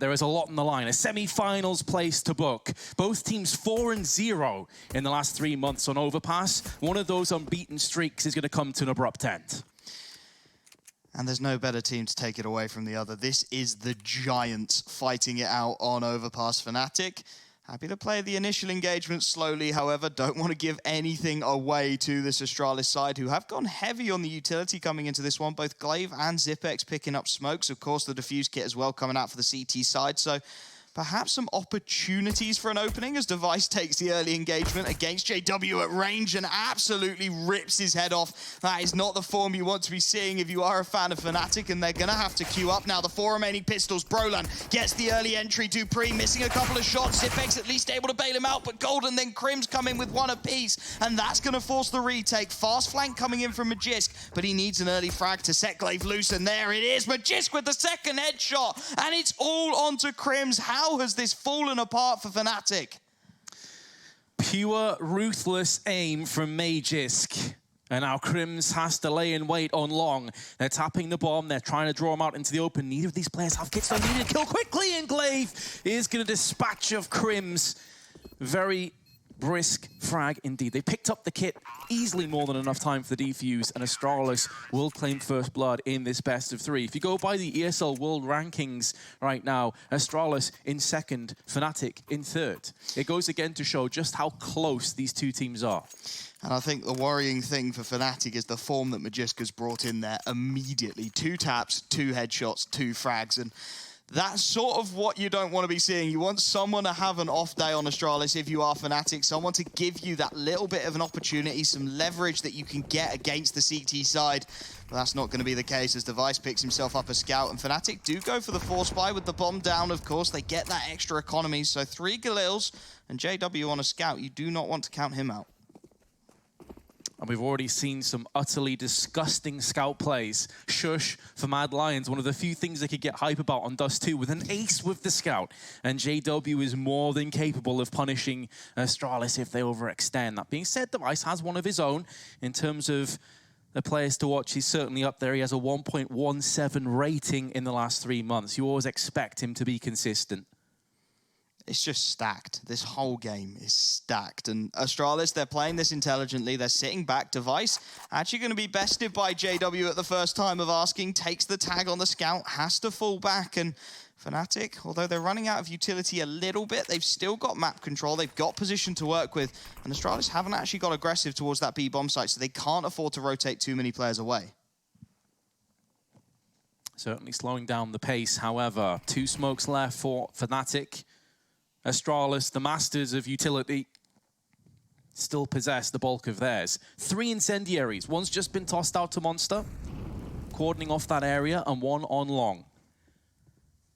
There is a lot on the line. A semi-finals place to book. Both teams 4-0 in the last 3 months on Overpass. One of those unbeaten streaks is going to come to an abrupt end. And there's no better team to take it away from the other. This is the Giants fighting it out on Overpass. Fnatic happy to play the initial engagement slowly, however, don't want to give anything away to this Astralis side, who have gone heavy on the utility coming into this one. Both Glaive and Zipex picking up smokes. Of course, the diffuse kit as well coming out for the CT side. So perhaps some opportunities for an opening as Device takes the early engagement against JW at range and absolutely rips his head off. That is not the form you want to be seeing if you are a fan of Fnatic, and they're going to have to queue up now. The 4 remaining pistols. Brolan gets the early entry. Dupree missing a couple of shots. Zipex at least able to bail him out, but Golden then Crim's come in with 1 apiece, and that's going to force the retake. Fast flank coming in from Magisk, but he needs an early frag to set Glaive loose, and there it is. Magisk with the second headshot, and it's all onto Crim's. How has this fallen apart for Fnatic? Pure ruthless aim from Magisk. And now Crims has to lay in wait on long. They're tapping the bomb. They're trying to draw him out into the open. Neither of these players have kits. They need to kill quickly, and Glaive is going to dispatch of Crims. Very brisk frag indeed. They picked up the kit easily more than enough time for the defuse, and Astralis will claim first blood in this best of 3. If you go by the ESL World Rankings right now, Astralis in 2nd, Fnatic in 3rd. It goes again to show just how close these two teams are. And I think the worrying thing for Fnatic is the form that Magisk has brought in there immediately. 2 taps, 2 headshots, 2 frags, and that's sort of what you don't want to be seeing. You want someone to have an off day on Astralis if you are Fnatic, someone to give you that little bit of an opportunity, some leverage that you can get against the CT side. But that's not going to be the case as Device picks himself up a scout, and Fnatic do go for the force buy with the bomb down. Of course, they get that extra economy. So 3 Galils and JW on a scout. You do not want to count him out. And we've already seen some utterly disgusting scout plays. Shush for Mad Lions, one of the few things they could get hype about on Dust 2 with an ace with the scout. And JW is more than capable of punishing Astralis if they overextend. That being said, Device has one of his own in terms of the players to watch. He's certainly up there. He has a 1.17 rating in the last 3 months. You always expect him to be consistent. It's just stacked. This whole game is stacked. And Astralis, they're playing this intelligently. They're sitting back. Device actually going to be bested by JW at the first time of asking. Takes the tag on the scout. Has to fall back. And Fnatic, although they're running out of utility a little bit, they've still got map control. They've got position to work with. And Astralis haven't actually got aggressive towards that B bomb site, so they can't afford to rotate too many players away. Certainly slowing down the pace. However, 2 smokes left for Fnatic. Astralis, the masters of utility, still possess the bulk of theirs. 3 incendiaries. One's just been tossed out to Monster, cordoning off that area, and 1 on long.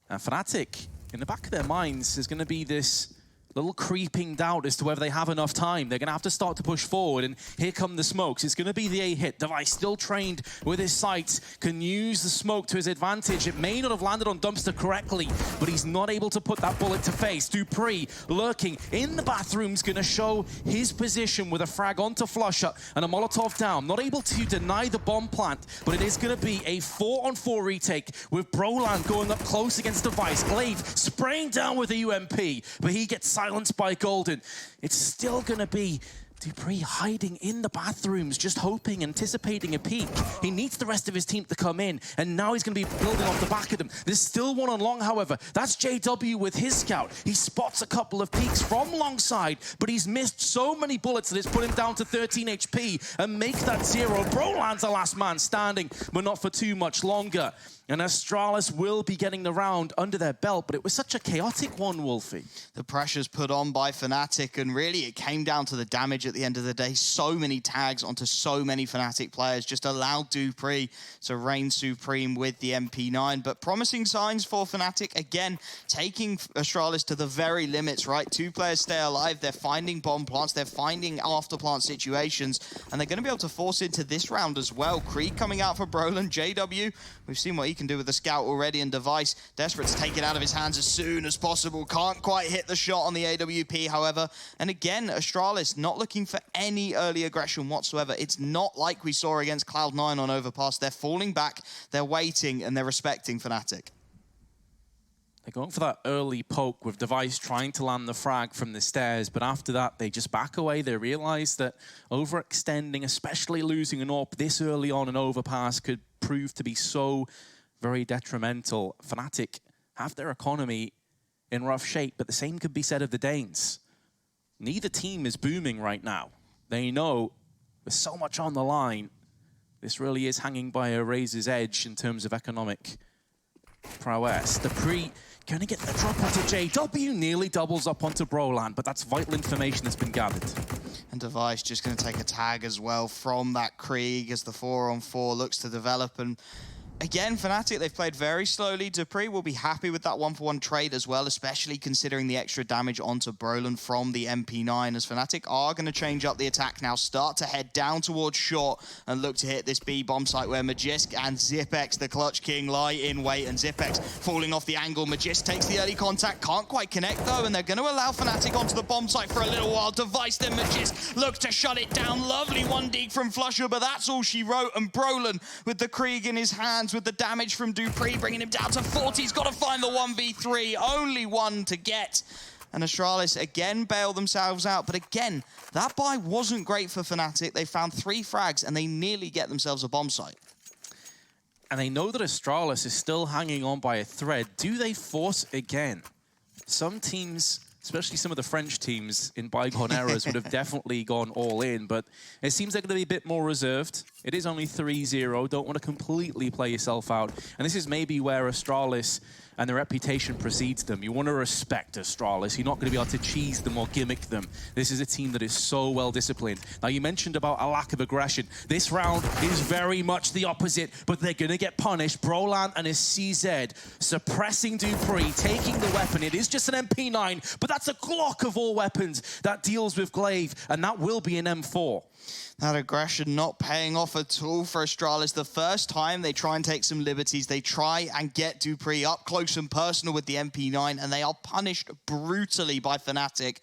And Fnatic, in the back of their minds, is going to be this little creeping doubt as to whether they have enough time. They're going to have to start to push forward, and here come the smokes. It's going to be the A hit. Device still trained with his sights, can use the smoke to his advantage. It may not have landed on Dumpster correctly, but he's not able to put that bullet to face. Dupree lurking in the bathroom's going to show his position with a frag onto Flusher and a Molotov down. Not able to deny the bomb plant, but it is going to be a 4-on-4 retake with Brolan going up close against Device. Glaive spraying down with a UMP, but he gets silenced by Golden. It's still going to be Dupree hiding in the bathrooms, just hoping, anticipating a peek. He needs the rest of his team to come in, and now he's going to be building off the back of them. There's still 1 on long, however. That's JW with his scout. He spots a couple of peeks from long side, but he's missed so many bullets that it's put him down to 13 HP and makes that 0. Brolan's the last man standing, but not for too much longer. And Astralis will be getting the round under their belt, but it was such a chaotic one, Wolfie. The pressure's put on by Fnatic, and really it came down to the damage at the end of the day. So many tags onto so many Fnatic players just allowed Dupree to reign supreme with the MP9. But promising signs for Fnatic, again, taking Astralis to the very limits, right? 2 players stay alive, they're finding bomb plants, they're finding after plant situations, and they're going to be able to force into this round as well. Krieg coming out for Brolan, JW, we've seen what he can do with the scout already, and Device desperate to take it out of his hands as soon as possible. Can't quite hit the shot on the AWP, however. And again, Astralis not looking for any early aggression whatsoever. It's not like we saw against Cloud9 on Overpass. They're falling back, they're waiting, and they're respecting Fnatic. They're going for that early poke with Device trying to land the frag from the stairs, but after that, they just back away. They realize that overextending, especially losing an AWP this early on an Overpass, could prove to be so very detrimental. Fnatic have their economy in rough shape, but the same could be said of the Danes. Neither team is booming right now. They know there's so much on the line. This really is hanging by a razor's edge in terms of economic prowess. Dupree gonna get the drop onto JW, nearly doubles up onto Broland, but that's vital information that's been gathered. And Device just gonna take a tag as well from that Krieg as the 4-on-4 looks to develop. And again, Fnatic, they've played very slowly. Dupree will be happy with that 1-for-1 trade as well, especially considering the extra damage onto Broland from the MP9, as Fnatic are going to change up the attack now, start to head down towards short and look to hit this B bomb site where Magisk and Zipex, the Clutch King, lie in wait, and Zipex falling off the angle. Magisk takes the early contact, can't quite connect though, and they're going to allow Fnatic onto the bomb site for a little while. Device then Magisk look to shut it down. Lovely one dig from Flusher, but that's all she wrote, and Broland with the Krieg in his hands, with the damage from Dupree, bringing him down to 40. He's got to find the 1v3. Only one to get. And Astralis again bail themselves out. But again, that buy wasn't great for Fnatic. They found 3 frags and they nearly get themselves a bomb site. And they know that Astralis is still hanging on by a thread. Do they force again? Some teams, especially some of the French teams in bygone eras, would have definitely gone all in, but it seems they're going to be a bit more reserved. It is only 3-0, don't want to completely play yourself out. And this is maybe where Astralis and their reputation precedes them. You want to respect Astralis. You're not going to be able to cheese them or gimmick them. This is a team that is so well disciplined. Now, you mentioned about a lack of aggression. This round is very much the opposite, but they're going to get punished. Broland and his CZ suppressing Dupree, taking the weapon. It is just an MP9, but that's a Glock of all weapons that deals with Glaive, and that will be an M4. That aggression not paying off at all for Astralis. The first time they try and take some liberties, they try and get Dupree up close and personal with the MP9, and they are punished brutally by Fnatic.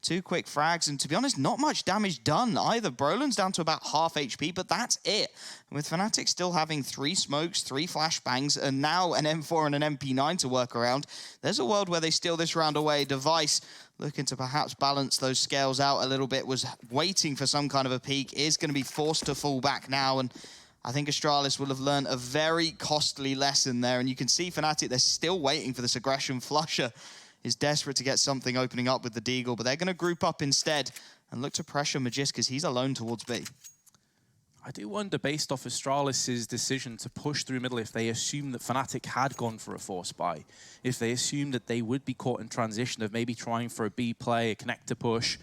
2 quick frags, and to be honest, not much damage done either. Broland's down to about half HP, but that's it. And with Fnatic still having 3 smokes, 3 flashbangs, and now an M4 and an MP9 to work around, there's a world where they steal this round away. Device looking to perhaps balance those scales out a little bit, was waiting for some kind of a peak, is going to be forced to fall back now, and I think Astralis will have learned a very costly lesson there, and you can see Fnatic, they're still waiting for this aggression. Flusher is desperate to get something opening up with the Deagle, but they're going to group up instead and look to pressure Magisk because he's alone towards B. I do wonder, based off Astralis' decision to push through middle, if they assumed that Fnatic had gone for a force buy, if they assumed that they would be caught in transition of maybe trying for a B play, a connector push.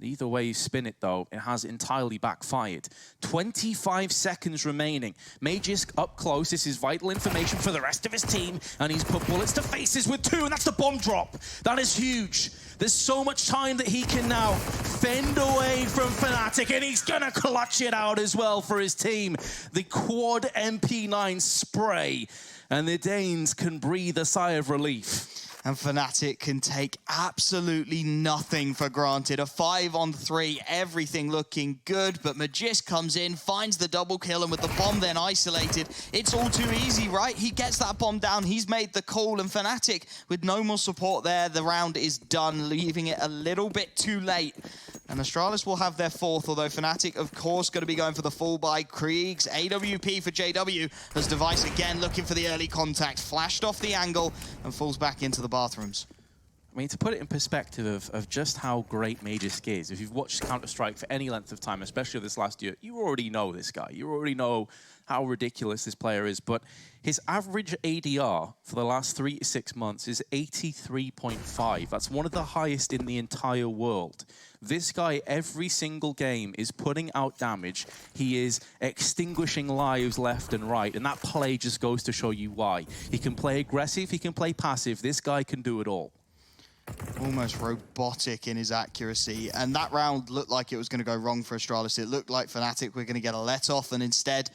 Either way you spin it, though, it has entirely backfired. 25 seconds remaining. Magisk up close. This is vital information for the rest of his team, and he's put bullets to faces with 2, and that's the bomb drop. That is huge. There's so much time that he can now fend away from Fnatic, and he's gonna clutch it out as well for his team. The quad MP9 spray, and the Danes can breathe a sigh of relief. And Fnatic can take absolutely nothing for granted. A 5-on-3, everything looking good, but Magisk comes in, finds the double kill, and with the bomb then isolated, it's all too easy, right? He gets that bomb down, he's made the call, and Fnatic, with no more support there, the round is done, leaving it a little bit too late. And Astralis will have their 4th, although Fnatic, of course, going to be going for the full buy. Kriegs, AWP for JW, as Device again looking for the early contact, flashed off the angle, and falls back into the bathrooms. I mean, to put it in perspective of just how great Magisk is, if you've watched Counter-Strike for any length of time, especially this last year, you already know this guy. You already know how ridiculous this player is, but his average ADR for the last 3 to 6 months is 83.5. That's one of the highest in the entire world. This guy, every single game, is putting out damage. He is extinguishing lives left and right, and that play just goes to show you why. He can play aggressive, he can play passive. This guy can do it all. Almost robotic in his accuracy, and that round looked like it was going to go wrong for Astralis. It looked like Fnatic were going to get a let-off, and instead,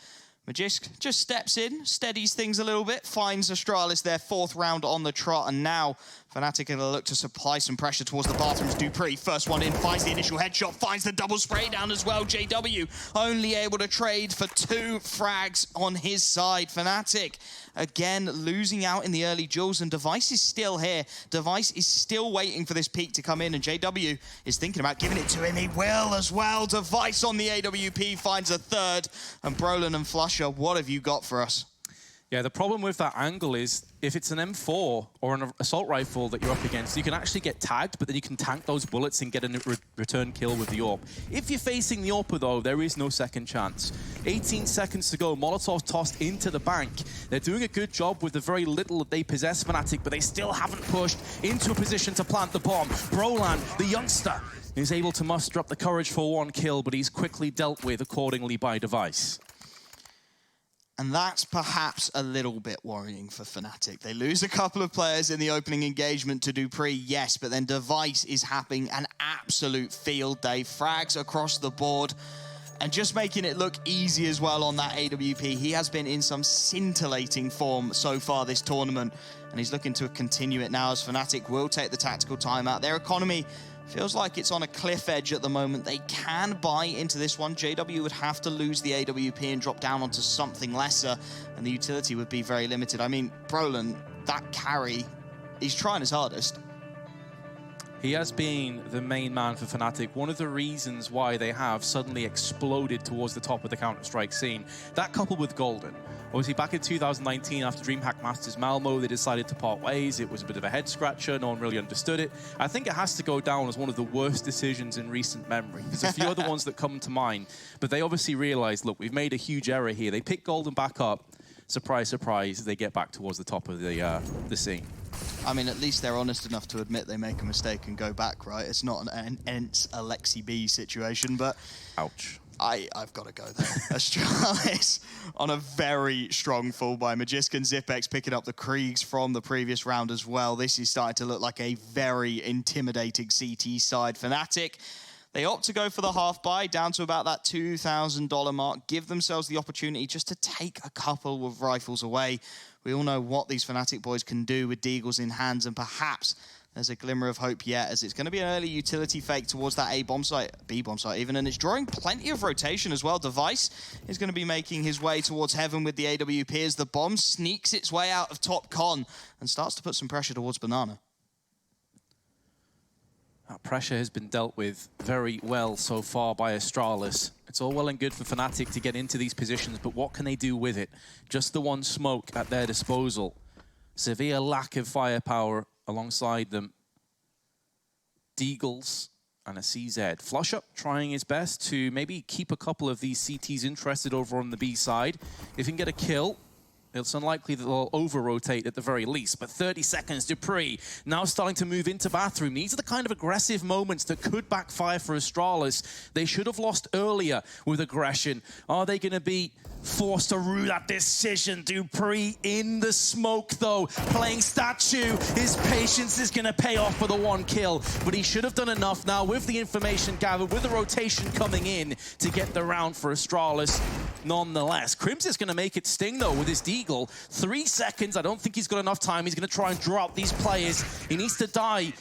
Magisk just steps in, steadies things a little bit, finds Astralis their 4th round on the trot, and now Fnatic are going to look to supply some pressure towards the bathrooms. Dupree, first one in, finds the initial headshot, finds the double spray down as well. JW only able to trade for 2 frags on his side. Fnatic again, losing out in the early duels, and Device is still here. Device is still waiting for this peak to come in, and JW is thinking about giving it to him. He will as well. Device on the AWP finds a third, and Brolin and Flusher, what have you got for us? Yeah, the problem with that angle is if it's an M4 or an assault rifle that you're up against, you can actually get tagged, but then you can tank those bullets and get a return kill with the AWP. If you're facing the AWP, though, there is no second chance. 18 seconds to go. Molotov tossed into the bank. They're doing a good job with the very little that they possess, Fnatic, but they still haven't pushed into a position to plant the bomb. Brolan, the youngster, is able to muster up the courage for one kill, but he's quickly dealt with accordingly by Device. And that's perhaps a little bit worrying for Fnatic. They lose a couple of players in the opening engagement to Dupree, yes, but then Device is having an absolute field day. Frags across the board and just making it look easy as well on that AWP. He has been in some scintillating form so far this tournament, and he's looking to continue it now as Fnatic will take the tactical timeout. Their economy feels like it's on a cliff edge at the moment. They can buy into this one. JW would have to lose the AWP and drop down onto something lesser, and the utility would be very limited. I mean, Brolin, that carry, he's trying his hardest. He has been the main man for Fnatic, one of the reasons why they have suddenly exploded towards the top of the Counter-Strike scene. That coupled with Golden. Obviously, back in 2019, after DreamHack Masters Malmo, they decided to part ways. It was a bit of a head-scratcher. No one really understood it. I think it has to go down as one of the worst decisions in recent memory. There's a few other ones that come to mind, but they obviously realized, look, we've made a huge error here. They pick Golden back up. Surprise, surprise, they get back towards the top of the scene. I mean, at least they're honest enough to admit they make a mistake and go back, right? It's not an Ents Alexi B situation, but... Ouch. I've got to go there. Astralis on a very strong fall by Majiskan. Zipex picking up the Kriegs from the previous round as well. This is starting to look like a very intimidating CT side. Fnatic, they opt to go for the half buy, down to about that $2,000 mark. Give themselves the opportunity just to take a couple of rifles away. We all know what these Fnatic boys can do with Deagles in hands, and perhaps there's a glimmer of hope yet, as it's going to be an early utility fake towards that A bomb site, B bomb site even, and it's drawing plenty of rotation as well. Device is going to be making his way towards heaven with the AWP as the bomb sneaks its way out of top con and starts to put some pressure towards Banana. That pressure has been dealt with very well so far by Astralis. It's all well and good for Fnatic to get into these positions, but what can they do with it? Just the one smoke at their disposal. Severe lack of firepower alongside them. Deagles and a CZ. Flusher trying his best to maybe keep a couple of these CTs interested over on the B side. If he can get a kill, it's unlikely that they'll over-rotate at the very least, but 30 seconds, Dupree now starting to move into bathroom. These are the kind of aggressive moments that could backfire for Astralis. They should have lost earlier with aggression. Are they going to be forced to rue that decision? Dupree in the smoke, though, playing statue. His patience is going to pay off for the one kill, but he should have done enough now with the information gathered, with the rotation coming in to get the round for Astralis. Nonetheless, Crims is going to make it sting, though, with his Deagle. 3 seconds. I don't think he's got enough time. He's going to try and draw out these players. He needs to die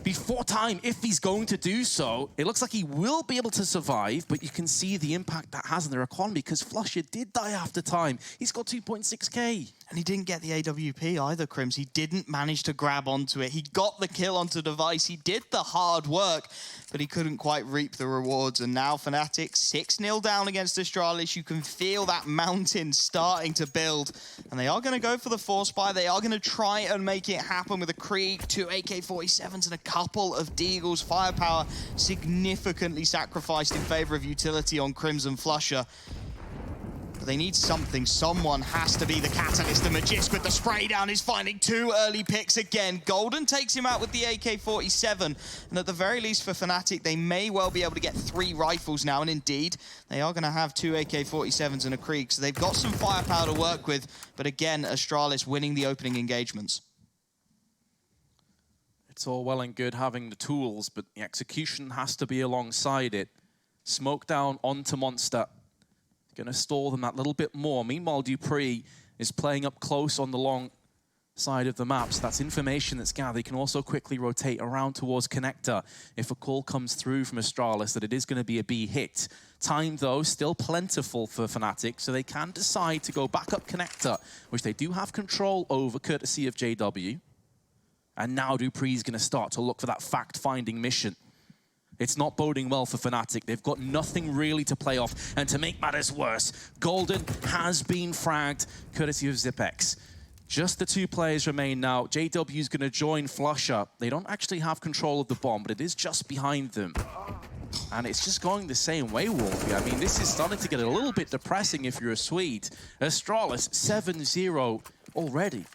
before time, if he's going to do so. It looks like he will be able to survive, but you can see the impact that has on their economy, because Flusher did die after time. He's got 2.6k. And he didn't get the AWP either, Crims. He didn't manage to grab onto it. He got the kill onto Device. He did the hard work, but he couldn't quite reap the rewards. And now Fnatic 6-0 down against Astralis. You can feel that mountain starting to build. And they are going to go for the force buy. They are going to try and make it happen with a Krieg, 2 AK-47s, and a couple of Deagles. Firepower significantly sacrificed in favor of utility on Crimson Flusher. But they need something. Someone has to be the catalyst. The Magisk with the spray down is finding 2 early picks again. Golden takes him out with the AK-47. And at the very least for Fnatic, they may well be able to get 3 rifles now. And indeed, they are going to have 2 AK-47s and a Krieg. So they've got some firepower to work with. But again, Astralis winning the opening engagements. It's all well and good having the tools, but the execution has to be alongside it. Smoke down onto Monster. Going to stall them that little bit more. Meanwhile, Dupree is playing up close on the long side of the map. So that's information that's gathered. You can also quickly rotate around towards connector if a call comes through from Astralis that it is going to be a B hit. Time, though, still plentiful for Fnatic, so they can decide to go back up connector, which they do have control over, courtesy of JW. And now Dupree's going to start to look for that fact-finding mission. It's not boding well for Fnatic. They've got nothing really to play off. And to make matters worse, Golden has been fragged, courtesy of Zipex. Just the 2 players remain now. JW's going to join Flusher. They don't actually have control of the bomb, but it is just behind them. And it's just going the same way, Wolfie. I mean, this is starting to get a little bit depressing if you're a Swede. Astralis 7-0 already.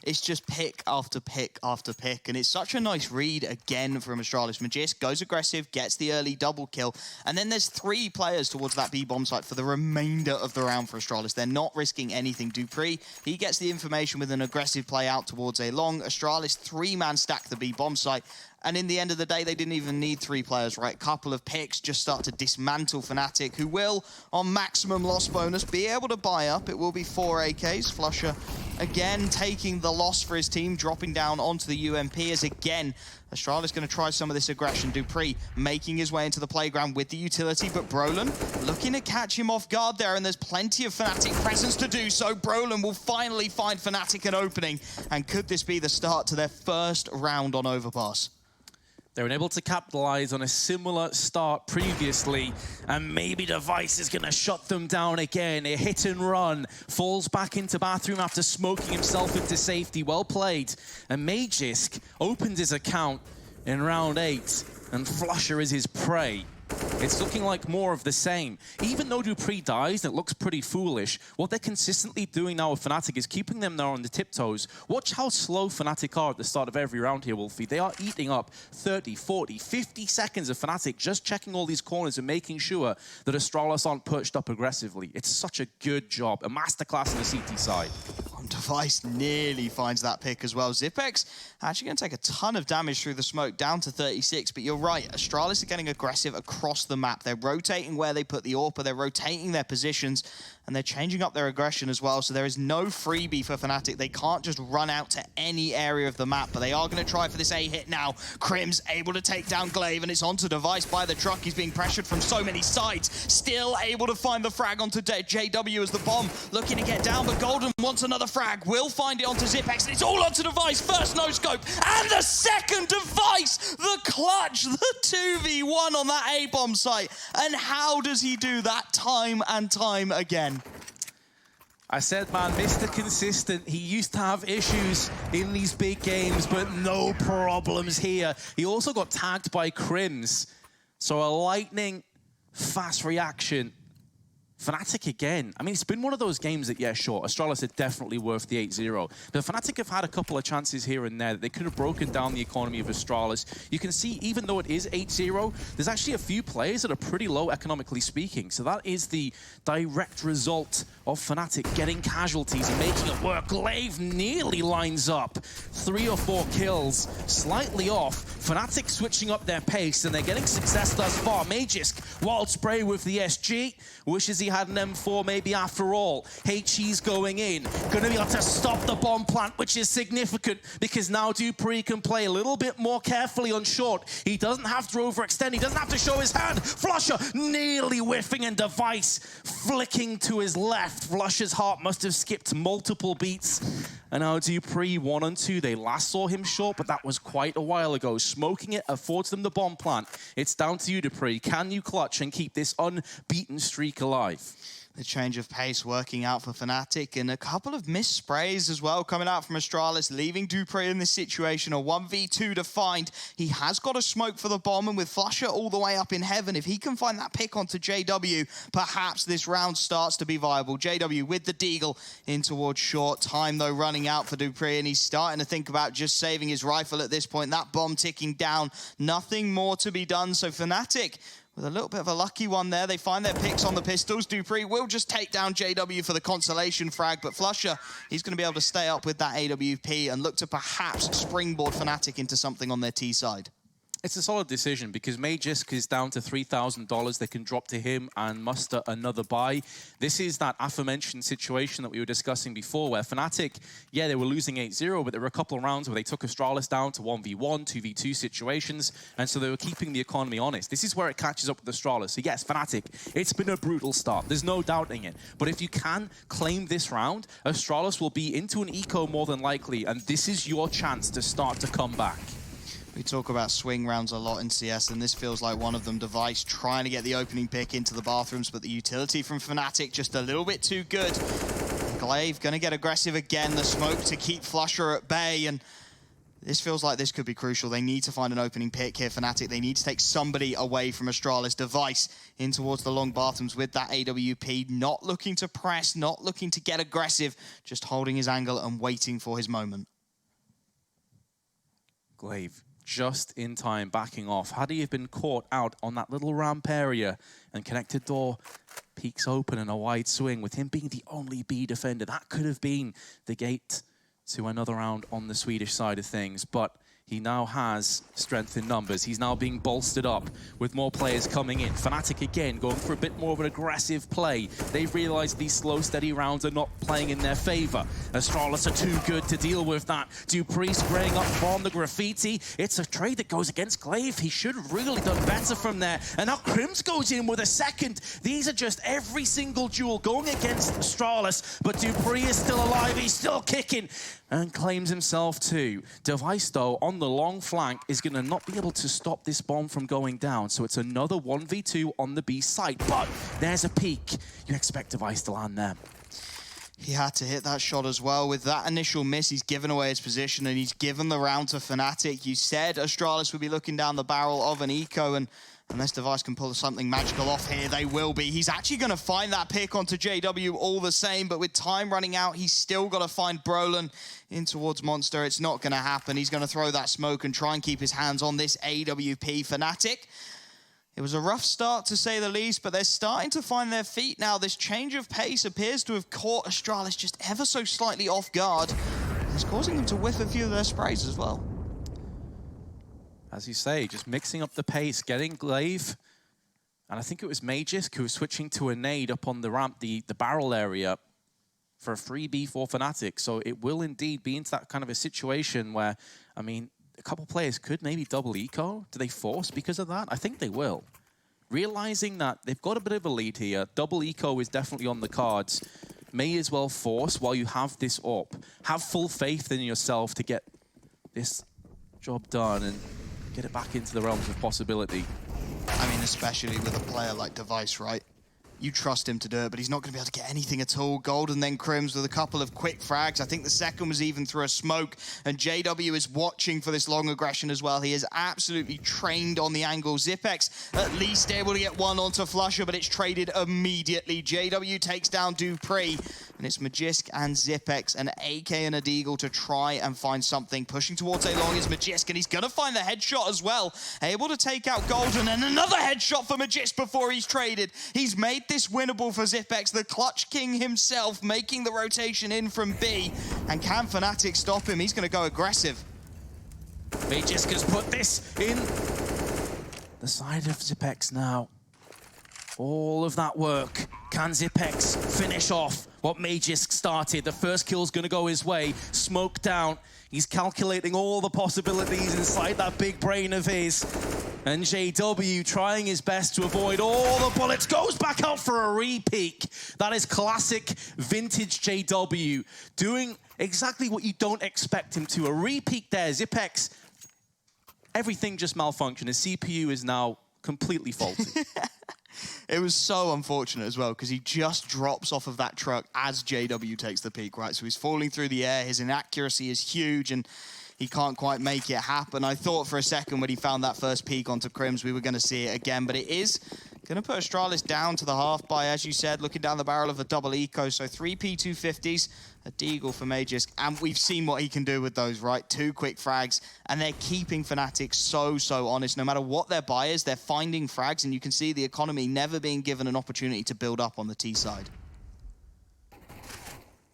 It's just pick after pick after pick, and it's such a nice read again from Astralis. Magisk goes aggressive, gets the early double kill, and then there's 3 players towards that B bomb site for the remainder of the round for Astralis. They're not risking anything. Dupree, he gets the information with an aggressive play out towards A long. Astralis 3-man stack the B bomb site. And in the end of the day, they didn't even need 3 players, right? Couple of picks just start to dismantle Fnatic, who will, on maximum loss bonus, be able to buy up. It will be 4 AKs. Flusher, again, taking the loss for his team, dropping down onto the UMP as, again, Astralis going to try some of this aggression. Dupree making his way into the playground with the utility, but Brolin looking to catch him off guard there, and there's plenty of Fnatic presence to do so. Brolin will finally find Fnatic an opening, and could this be the start to their first round on Overpass? They were able to capitalize on a similar start previously, and maybe Device is going to shut them down again. A hit and run, falls back into bathroom after smoking himself into safety. Well played. And Magisk opens his account in round 8, and Flusher is his prey. It's looking like more of the same. Even though Dupree dies, and it looks pretty foolish, what they're consistently doing now with Fnatic is keeping them there on the tiptoes. Watch how slow Fnatic are at the start of every round here, Wolfie. They are eating up 30, 40, 50 seconds of Fnatic just checking all these corners and making sure that Astralis aren't pushed up aggressively. It's such a good job. A masterclass on the CT side. Device nearly finds that pick as well. Zipex actually going to take a ton of damage through the smoke, down to 36, but you're right, Astralis are getting aggressive across the map. They're rotating where they put the AWPer, they're rotating their positions, and they're changing up their aggression as well, so there is no freebie for Fnatic. They can't just run out to any area of the map, but they are going to try for this A hit now. Crim's able to take down Glaive, and it's onto Device by the truck. He's being pressured from so many sides, still able to find the frag onto JW as the bomb looking to get down, but Golden wants another frag, will find it onto Zipex, and it's all onto Device. First no-scope, and the second Device, the clutch, the 2v1 on that A-bomb site. And how does he do that time and time again? I said, man, Mr. Consistent. He used to have issues in these big games, but no problems here. He also got tagged by Crims. So a lightning fast reaction. Fnatic again. I mean, it's been one of those games that, yeah, sure, Astralis are definitely worth the 8-0. But Fnatic have had a couple of chances here and there that they could have broken down the economy of Astralis. You can see, even though it is 8-0, there's actually a few players that are pretty low economically speaking. So that is the direct result of Fnatic getting casualties and making it work. Glaive nearly lines up. 3 or 4 kills, slightly off. Fnatic switching up their pace, and they're getting success thus far. Magisk, wild spray with the SG. Wishes he had an M4 maybe after all. HE's going in. Going to be able to stop the bomb plant, which is significant because now Dupree can play a little bit more carefully on short. He doesn't have to overextend. He doesn't have to show his hand. Flusher nearly whiffing, and Device flicking to his left. Flusher's heart must have skipped multiple beats. And now Dupree 1 and 2. They last saw him short, but that was quite a while ago. Smoking it affords them the bomb plant. It's down to you, Dupree. Can you clutch and keep this unbeaten streak alive? The change of pace working out for Fnatic, and a couple of missed sprays as well coming out from Astralis, leaving Dupree in this situation. A 1v2 to find. He has got a smoke for the bomb, and with Flusher all the way up in heaven, if he can find that pick onto JW, perhaps this round starts to be viable. JW with the deagle in towards short. Time, though, running out for Dupree, and he's starting to think about just saving his rifle at this point. That bomb ticking down. Nothing more to be done, so Fnatic with a little bit of a lucky one there. They find their picks on the pistols. Dupree will just take down JW for the consolation frag, but Flusher, he's going to be able to stay up with that AWP and look to perhaps springboard Fnatic into something on their T side. It's a solid decision because Magisk is down to $3,000. They can drop to him and muster another buy. This is that aforementioned situation that we were discussing before where Fnatic, yeah, they were losing 8-0, but there were a couple of rounds where they took Astralis down to 1v1, 2v2 situations, and so they were keeping the economy honest. This is where it catches up with Astralis. So yes, Fnatic, it's been a brutal start. There's no doubting it. But if you can claim this round, Astralis will be into an eco more than likely, and this is your chance to start to come back. We talk about swing rounds a lot in CS, and this feels like one of them. Device trying to get the opening pick into the bathrooms, but the utility from Fnatic just a little bit too good. Glaive gonna get aggressive again, the smoke to keep Flusher at bay, and this feels like this could be crucial. They need to find an opening pick here, Fnatic. They need to take somebody away from Astralis. Device in towards the long bathrooms with that AWP, not looking to press, not looking to get aggressive, just holding his angle and waiting for his moment. Glaive just in time, backing off. Had he been caught out on that little ramp area and connected door peeks open and a wide swing, with him being the only B defender, that could have been the gate to another round on the Swedish side of things. But he now has strength in numbers. He's now being bolstered up with more players coming in. Fnatic again going for a bit more of an aggressive play. They've realized these slow, steady rounds are not playing in their favor. Astralis are too good to deal with that. Dupree spraying up from the graffiti. It's a trade that goes against Glaive. He should have really done better from there. And now Crims goes in with a second. These are just every single duel going against Astralis, but Dupree is still alive. He's still kicking and claims himself too. Device, though, on the long flank is going to not be able to stop this bomb from going down. So it's another 1v2 on the B site. But there's a peek. You expect Device to land there. He had to hit that shot as well. With that initial miss, he's given away his position and he's given the round to Fnatic. You said Astralis would be looking down the barrel of an eco, and unless Device can pull something magical off here, they will be. He's actually going to find that pick onto JW all the same, but with time running out, he's still got to find Brolin in towards Monster. It's not going to happen. He's going to throw that smoke and try and keep his hands on this AWP. Fnatic, it was a rough start to say the least, but they're starting to find their feet now. This change of pace appears to have caught Astralis just ever so slightly off guard. It's causing them to whiff a few of their sprays as well. As you say, just mixing up the pace, getting Glaive. And I think it was Magisk who was switching to a nade up on the ramp, the barrel area, for a free B for Fnatic. So it will indeed be into that kind of a situation where, I mean, a couple players could maybe double eco. Do they force because of that? I think they will. Realizing that they've got a bit of a lead here, double eco is definitely on the cards. May as well force while you have this up. Have full faith in yourself to get this job done and get it back into the realms of possibility. I mean, especially with a player like Device, right? You trust him to do it, but he's not going to be able to get anything at all. Golden then Crims with a couple of quick frags. I think the second was even through a smoke, and JW is watching for this long aggression as well. He is absolutely trained on the angle. Zipex at least able to get one onto Flusher, but it's traded immediately. JW takes down Dupree, and it's Magisk and Zipex, an AK and a Deagle to try and find something. Pushing towards A long is Magisk, and he's going to find the headshot as well. Able to take out Golden, and another headshot for Magisk before he's traded. He's made this winnable for Zipex, the clutch king himself, making the rotation in from B. And can Fnatic stop him? He's going to go aggressive. Magisk has put this in the side of Zipex now. All of that work. Can Zipex finish off what Magisk started? The first kill's going to go his way. Smoke down. He's calculating all the possibilities inside that big brain of his. And JW trying his best to avoid all the bullets. Goes back out for a re-peek. That is classic vintage JW. Doing exactly what you don't expect him to. A re-peek there. Zipex, everything just malfunctioned. His CPU is now completely faulty. It was so unfortunate as well, because he just drops off of that truck as JW takes the peak, right? So he's falling through the air. His inaccuracy is huge, and he can't quite make it happen. I thought for a second when he found that first peak onto Crims, we were going to see it again, but it is going to put Astralis down to the half by, as you said, looking down the barrel of a double eco. So 3 P250s, a Deagle for Magisk, and we've seen what he can do with those, right? 2 quick frags, and they're keeping Fnatic so honest. No matter what their buy is, they're finding frags, and you can see the economy never being given an opportunity to build up on the T side.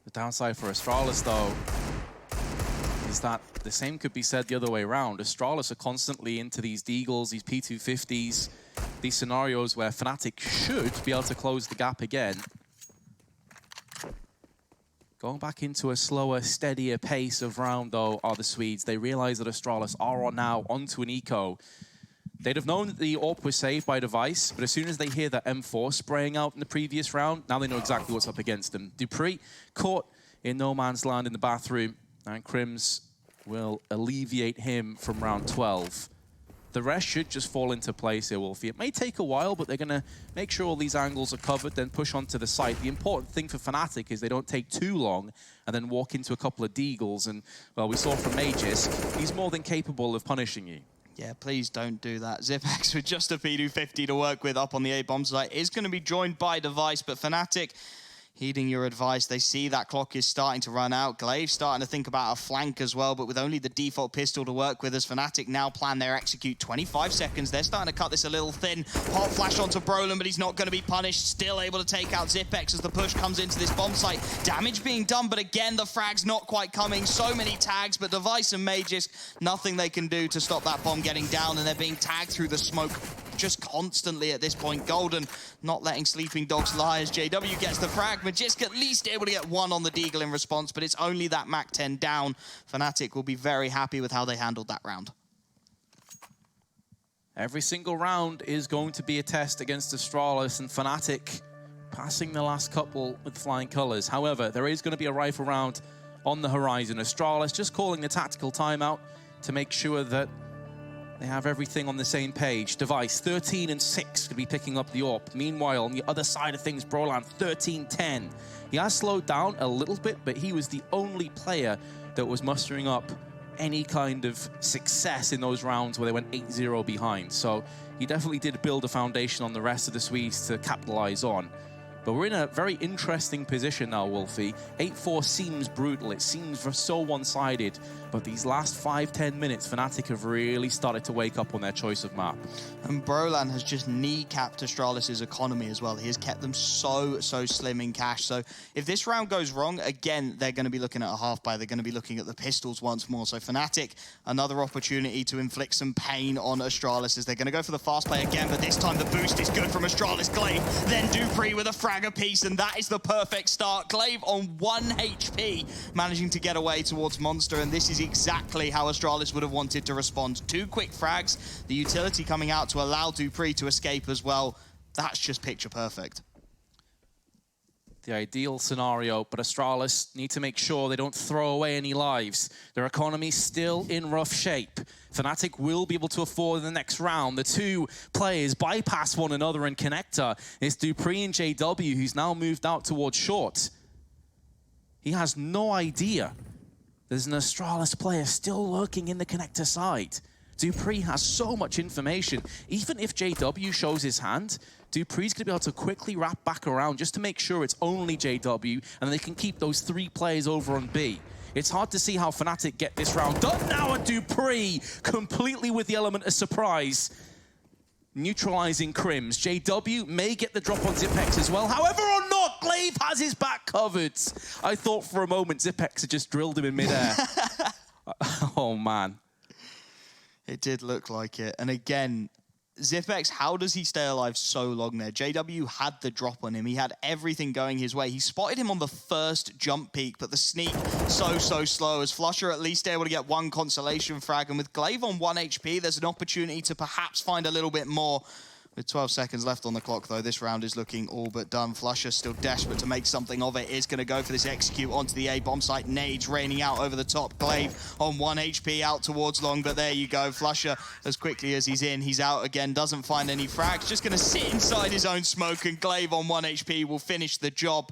The downside for Astralis, though, is is that the same could be said the other way around. Astralis are constantly into these deagles, these P250s, these scenarios where Fnatic should be able to close the gap again. Going back into a slower, steadier pace of round, though, are the Swedes. They realize that Astralis are now onto an eco. They'd have known that the AWP was saved by Device, but as soon as they hear that M4 spraying out in the previous round, now they know exactly what's up against them. dupreeh caught in no man's land in the bathroom, and Crims will alleviate him from round 12. The rest should just fall into place here, Wolfie. It may take a while, but they're going to make sure all these angles are covered, then push onto the site. The important thing for Fnatic is they don't take too long and then walk into a couple of deagles. And, well, we saw from Magisk, he's more than capable of punishing you. Yeah, please don't do that. Zipex with just a P250 to work with up on the A-bomb site is going to be joined by Device, but Fnatic, heeding your advice, they see that clock is starting to run out. Glaive starting to think about a flank as well, but with only the default pistol to work with as Fnatic now plan their execute. 25 seconds, they're starting to cut this a little thin. Hot flash onto Brolin, but he's not going to be punished. Still able to take out Zipex as the push comes into this bomb site. Damage being done, but again, the frag's not quite coming. So many tags, but Device and Magisk, nothing they can do to stop that bomb getting down, and they're being tagged through the smoke just constantly at this point. Golden not letting sleeping dogs lie as JW gets the frag. Magisk at least able to get one on the deagle in response, but it's only that Mac 10 down. Fnatic will be very happy with how they handled that round. Every single round is going to be a test against Astralis, and Fnatic passing the last couple with flying colors. However, there is going to be a rifle round on the horizon. Astralis just calling the tactical timeout to make sure that they have everything on the same page. Device, 13 and 6, could be picking up the AWP. Meanwhile, on the other side of things, Brolan, 13-10. He has slowed down a little bit, but he was the only player that was mustering up any kind of success in those rounds where they went 8-0 behind. So he definitely did build a foundation on the rest of the Swedes to capitalize on. But we're in a very interesting position now, Wolfie. 8-4 seems brutal, it seems so one-sided, but these last 5-10 minutes, Fnatic have really started to wake up on their choice of map. And Brolan has just kneecapped Astralis' economy as well. He has kept them so slim in cash. So if this round goes wrong, again, they're going to be looking at a half-buy. They're going to be looking at the pistols once more. So Fnatic, another opportunity to inflict some pain on Astralis as they're going to go for the fast play again, but this time the boost is good from Astralis. Glaive, then dupreeh with a frag apiece, and that is the perfect start. Glaive on 1 HP, managing to get away towards Monster, and this is exactly how Astralis would have wanted to respond. 2 quick frags, the utility coming out to allow dupreeh to escape as well. That's just picture perfect. The ideal scenario, but Astralis need to make sure they don't throw away any lives. Their economy's still in rough shape. Fnatic will be able to afford in the next round. The two players bypass one another in connector. It's dupreeh and JW, who's now moved out towards short. He has no idea there's an Astralis player still lurking in the connector side. dupreeh has so much information. Even if JW shows his hand, dupreeh's going to be able to quickly wrap back around just to make sure it's only JW, and they can keep those 3 players over on B. It's hard to see how Fnatic get this round done now, and dupreeh completely with the element of surprise, neutralizing Crims. JW may get the drop on Zipex as well. However or not, Glaive has his back covered. I thought for a moment Zipex had just drilled him in midair. Oh, man. It did look like it. And again, Zipex, how does he stay alive so long there? JW had the drop on him. He had everything going his way. He spotted him on the first jump peak, but the sneak so slow as Flusher at least able to get 1 consolation frag. And with Glaive on 1 HP, there's an opportunity to perhaps find a little bit more. With 12 seconds left on the clock, though, this round is looking all but done. Flusher still desperate to make something of it. Is going to go for this execute onto the A-bomb site. Nades raining out over the top. Glaive on 1 HP out towards long, but there you go. Flusher, as quickly as he's in, he's out again. Doesn't find any frags. Just going to sit inside his own smoke, and Glaive on 1 HP will finish the job.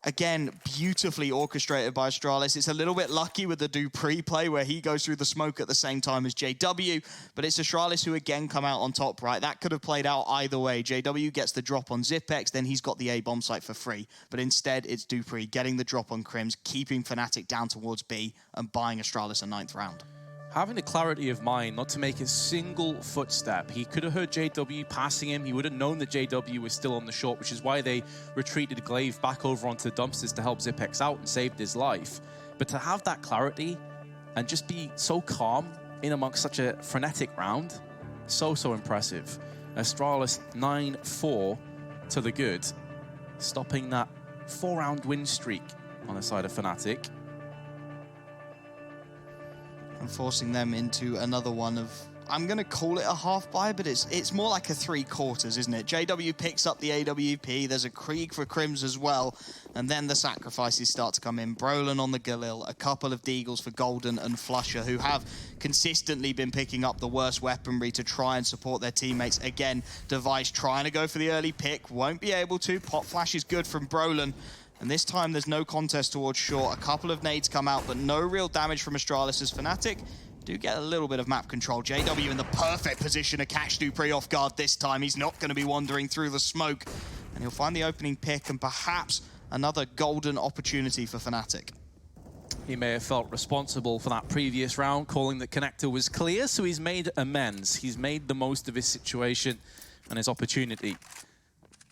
Again, beautifully orchestrated by Astralis. It's a little bit lucky with the dupreeh play where he goes through the smoke at the same time as JW, but it's Astralis who again come out on top, right? That could have played out either way. JW gets the drop on Zipex, then he's got the A-bomb site for free. But instead, it's dupreeh getting the drop on Crims, keeping Fnatic down towards B, and buying Astralis a 9th round. Having the clarity of mind not to make a single footstep. He could have heard JW passing him. He would have known that JW was still on the short, which is why they retreated Glaive back over onto the dumpsters to help Zipex out and saved his life. But to have that clarity and just be so calm in amongst such a frenetic round. So impressive. Astralis 9-4 to the good, stopping that 4-round win streak on the side of Fnatic. And forcing them into another one of, I'm going to call it a half buy, but it's more like a 3/4, isn't it? JW picks up the AWP, there's a Krieg for Crims as well, and then the sacrifices start to come in. Brolin on the Galil, a couple of Deagles for Golden and Flusher, who have consistently been picking up the worst weaponry to try and support their teammates. Again, Device trying to go for the early pick, won't be able to. Pop Flash is good from Brolin. And this time there's no contest towards short. A couple of nades come out, but no real damage from Astralis as Fnatic do get a little bit of map control. JW in the perfect position to catch Dupree off guard this time. He's not going to be wandering through the smoke. And he'll find the opening pick and perhaps another golden opportunity for Fnatic. He may have felt responsible for that previous round, calling that connector was clear, so he's made amends. He's made the most of his situation and his opportunity.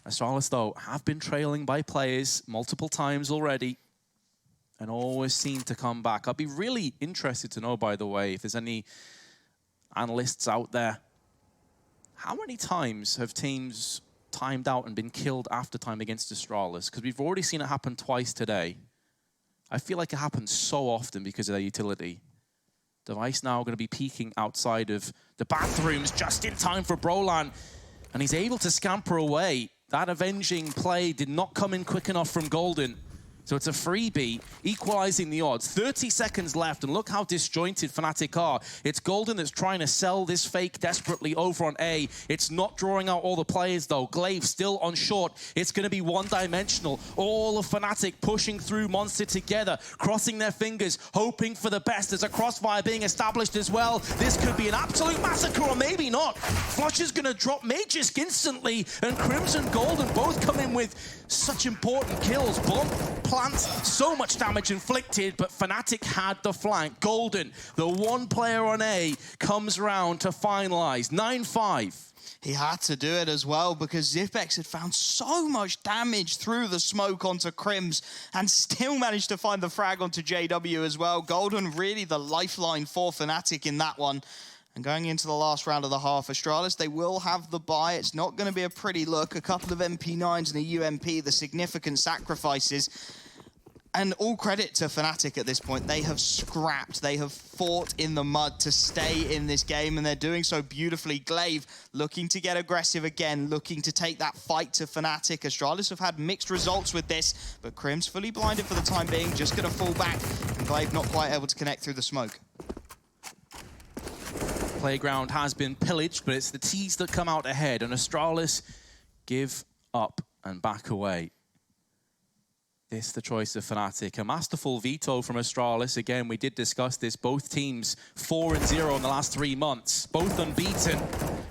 Astralis, though, have been trailing by players multiple times already and always seem to come back. I'd be really interested to know, by the way, if there's any analysts out there, how many times have teams timed out and been killed after time against Astralis? Because we've already seen it happen twice today. I feel like it happens so often because of their utility. Device now going to be peeking outside of the bathrooms just in time for Brolan, and he's able to scamper away. That avenging play did not come in quick enough from Golden. So it's a freebie, equalizing the odds. 30 seconds left, and look how disjointed Fnatic are. It's Golden that's trying to sell this fake desperately over on A. It's not drawing out all the players, though. Glaive still on short. It's going to be one-dimensional. All of Fnatic pushing through Monster together, crossing their fingers, hoping for the best. There's a crossfire being established as well. This could be an absolute massacre, or maybe not. Flush is going to drop Magisk instantly, and Crimson Golden both come in with such important kills. Bomb plants, so much damage inflicted, but Fnatic had the flank. Golden, the one player on A, comes round to finalize. 9-5. He had to do it as well because Zipex had found so much damage through the smoke onto Crims and still managed to find the frag onto JW as well. Golden really the lifeline for Fnatic in that one. And going into the last round of the half, Astralis, they will have the buy. It's not going to be a pretty look. A couple of MP9s and a UMP, the significant sacrifices. And all credit to Fnatic at this point. They have scrapped. They have fought in the mud to stay in this game, and they're doing so beautifully. Glaive looking to get aggressive again, looking to take that fight to Fnatic. Astralis have had mixed results with this, but Crim's fully blinded for the time being, just going to fall back. And Glaive not quite able to connect through the smoke. Playground has been pillaged, but it's the T's that come out ahead, and Astralis give up and back away. This the choice of Fnatic. A masterful veto from Astralis. Again, we did discuss this. Both teams 4-0 in the last 3 months. Both unbeaten.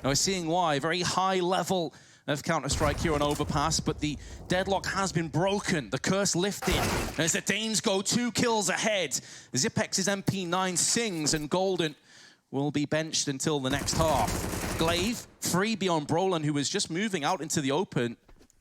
Now we're seeing why. Very high level of Counter-Strike here on Overpass, but the deadlock has been broken. The curse lifted. As the Danes go 2 kills ahead. Zipex's MP9 sings, and Golden will be benched until the next half. Glaive, free beyond Brolan, who was just moving out into the open.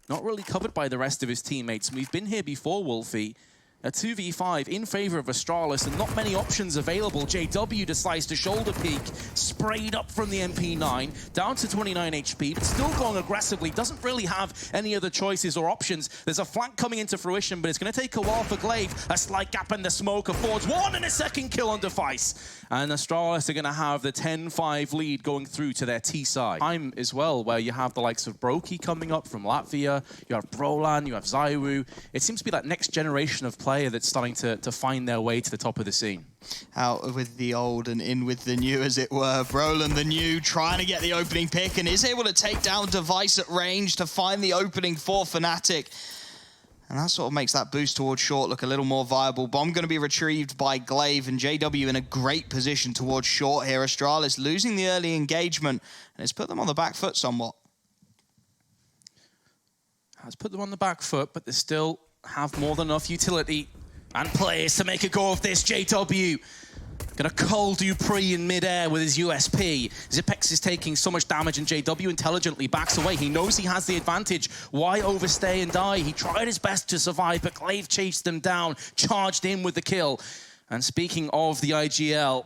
Not really covered by the rest of his teammates. We've been here before, Wolfie. A 2v5 in favor of Astralis, and not many options available. JW decides to shoulder peek, sprayed up from the MP9, down to 29 HP, but still going aggressively. Doesn't really have any other choices or options. There's a flank coming into fruition, but it's going to take a while for Glaive. A slight gap in the smoke affords 1 and a second kill on Device. And Astralis are going to have the 10-5 lead going through to their T side. Time as well, where you have the likes of Brokey coming up from Latvia, you have Brolan, you have Zaiwu. It seems to be that next generation of player that's starting to find their way to the top of the scene. Out with the old and in with the new, as it were. Brolan, the new, trying to get the opening pick and is able to take down Device at range to find the opening for Fnatic. And that sort of makes that boost towards short look a little more viable. Bomb going to be retrieved by Glaive, and JW in a great position towards short here. Astralis losing the early engagement, and it's put them on the back foot somewhat. Has put them on the back foot, but they still have more than enough utility and players to make a go of this. JW gonna cull Dupree in mid-air with his USP. Zipex is taking so much damage, and JW intelligently backs away. He knows he has the advantage. Why overstay and die? He tried his best to survive, but Glaive chased them down, charged in with the kill. And speaking of the IGL,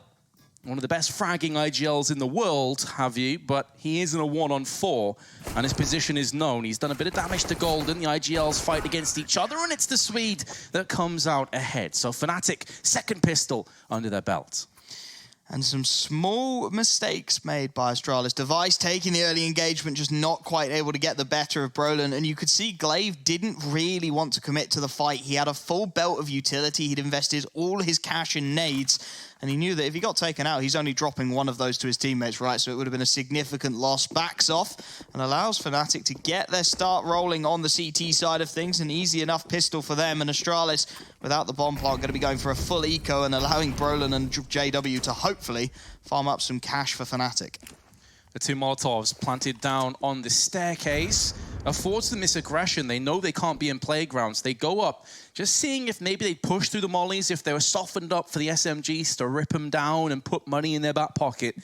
one of the best fragging IGLs in the world, have you, but he is in a 1-on-4, and his position is known. He's done a bit of damage to Golden. The IGLs fight against each other, and it's the Swede that comes out ahead. So Fnatic, second pistol under their belt. And some small mistakes made by Astralis. Device taking the early engagement, just not quite able to get the better of Brolin. And you could see Glaive didn't really want to commit to the fight. He had a full belt of utility. He'd invested all his cash in nades. And he knew that if he got taken out, he's only dropping one of those to his teammates, right? So it would have been a significant loss. Backs off and allows Fnatic to get their start rolling on the CT side of things. An easy enough pistol for them. And Astralis, without the bomb plant, going to be going for a full eco and allowing Brolin and JW to hopefully farm up some cash for Fnatic. The two Molotovs planted down on the staircase affords them this aggression. They know they can't be in playgrounds. They go up, just seeing if maybe they'd push through the mollies, if they were softened up for the SMGs to rip them down and put money in their back pocket.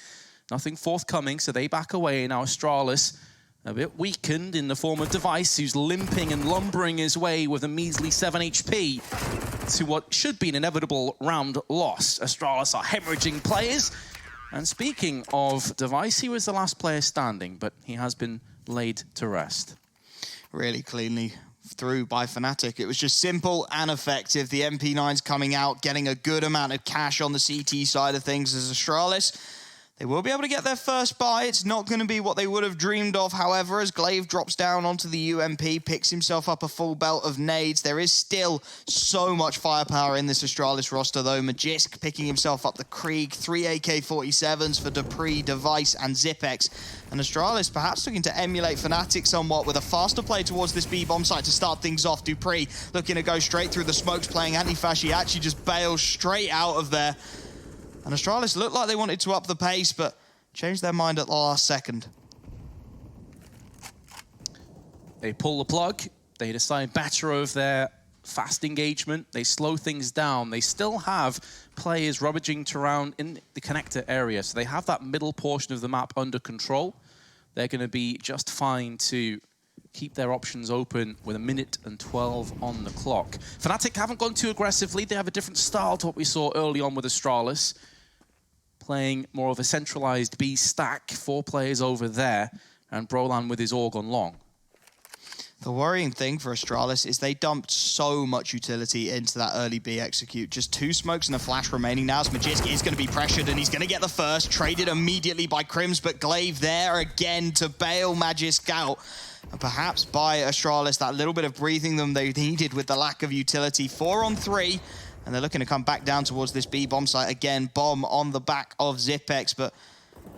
Nothing forthcoming, so they back away. Now Astralis, a bit weakened in the form of Device, who's limping and lumbering his way with a measly 7 HP to what should be an inevitable round loss. Astralis are hemorrhaging players. And speaking of Device, he was the last player standing, but he has been laid to rest. Really cleanly through by Fnatic. It was just simple and effective. The MP9's coming out, getting a good amount of cash on the CT side of things as Astralis. They will be able to get their first buy. It's not going to be what they would have dreamed of, however, as Glaive drops down onto the UMP, picks himself up a full belt of nades. There is still so much firepower in this Astralis roster, though. Magisk picking himself up the Krieg, 3 AK-47s for Dupree, Device, and Zipex. And Astralis perhaps looking to emulate Fnatic somewhat with a faster play towards this B-bomb site to start things off. Dupree looking to go straight through the smokes, playing anti-fash. He actually just bails straight out of there. And Astralis looked like they wanted to up the pace, but changed their mind at the last second. They pull the plug. They decide better of their fast engagement. They slow things down. They still have players rummaging around in the connector area, so they have that middle portion of the map under control. They're going to be just fine to keep their options open with 1 minute and 12 on the clock. Fnatic haven't gone too aggressively. They have a different style to what we saw early on with Astralis, playing more of a centralized B stack, 4 players over there, and Brolan with his Org on long. The worrying thing for Astralis is they dumped so much utility into that early B execute. Just 2 smokes and a flash remaining now as Magisk is going to be pressured and he's going to get the first. Traded immediately by Crims, but Glaive there again to bail Magisk out. And perhaps by Astralis, that little bit of breathing them they needed with the lack of utility. 4 on 3, and they're looking to come back down towards this B bomb site again. Bomb on the back of Zipex, but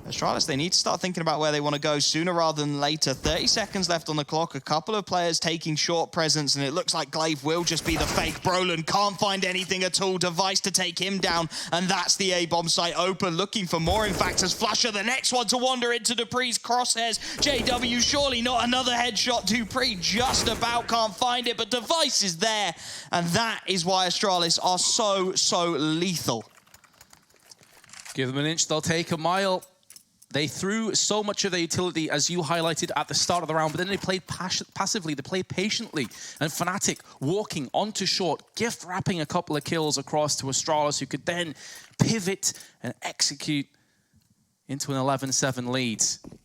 Astralis, they need to start thinking about where they want to go sooner rather than later. 30 seconds left on the clock. A couple of players taking short presence, and it looks like Glaive will just be the fake. Brolin can't find anything at all. Device to take him down, and that's the A-bomb site open. Looking for more, in fact, as Flusher, the next one to wander into Dupree's crosshairs. JW, surely not another headshot. Dupree just about can't find it, but Device is there, and that is why Astralis are so lethal. Give them an inch, they'll take a mile. They threw so much of their utility, as you highlighted at the start of the round, but then they played passively, they played patiently. And Fnatic walking onto short, gift wrapping a couple of kills across to Astralis, who could then pivot and execute into an 11-7 lead.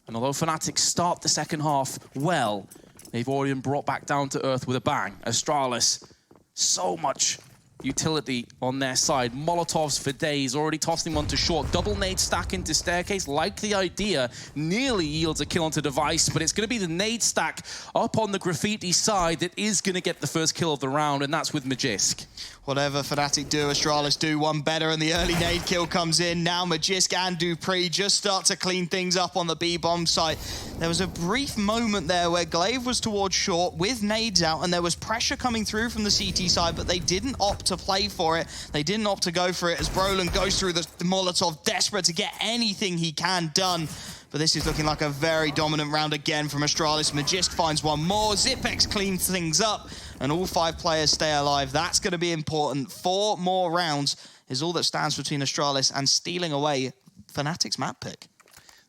And although Fnatic start the second half well, they've already been brought back down to earth with a bang. Astralis, so much utility on their side. Molotovs for days, already tossing him onto short. Double nade stack into staircase, like the idea. Nearly yields a kill onto Device, but it's going to be the nade stack up on the graffiti side that is going to get the first kill of the round, and that's with Magisk. Whatever Fnatic do, Astralis do one better, and the early nade kill comes in. Now Magisk and Dupree just start to clean things up on the B-bomb site. There was a brief moment there where Glaive was towards short with nades out, and there was pressure coming through from the CT side, but they didn't opt to play for it. They didn't opt to go for it as Brolin goes through the Molotov, desperate to get anything he can done. But this is looking like a very dominant round again from Astralis. Magisk finds one more. Zipex cleans things up, and all 5 players stay alive. That's going to be important. 4 more rounds is all that stands between Astralis and stealing away Fnatic's map pick.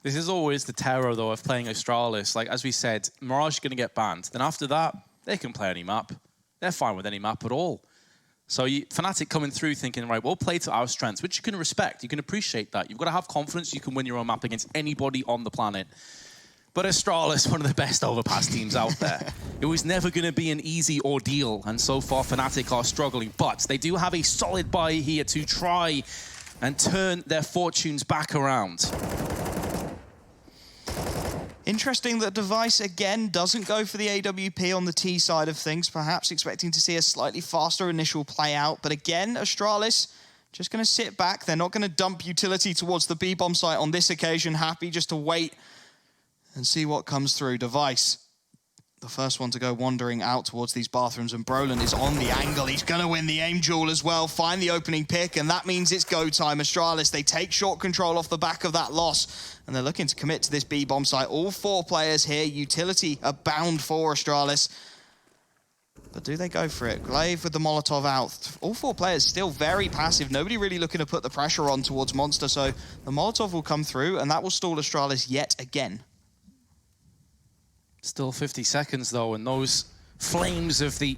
This is always the terror, though, of playing Astralis. Like, as we said, Mirage is going to get banned. Then after that, they can play any map. They're fine with any map at all. So Fnatic coming through thinking, right, we'll play to our strengths, which you can respect, you can appreciate that. You've got to have confidence you can win your own map against anybody on the planet. But Astralis, one of the best Overpass teams out there. It was never going to be an easy ordeal, and so far Fnatic are struggling. But they do have a solid buy here to try and turn their fortunes back around. Interesting that Device, again, doesn't go for the AWP on the T side of things, perhaps expecting to see a slightly faster initial play out. But again, Astralis just going to sit back. They're not going to dump utility towards the B-bomb site on this occasion. Happy just to wait and see what comes through. Device, the first one to go wandering out towards these bathrooms, and Brolin is on the angle. He's going to win the aim duel as well, find the opening pick, and that means it's go time. Astralis, they take short control off the back of that loss, and they're looking to commit to this B-bomb site. All 4 players here, utility abound for Astralis. But do they go for it? Glaive with the Molotov out. All 4 players still very passive. Nobody really looking to put the pressure on towards Monster, so the Molotov will come through, and that will stall Astralis yet again. Still 50 seconds though, and those flames of the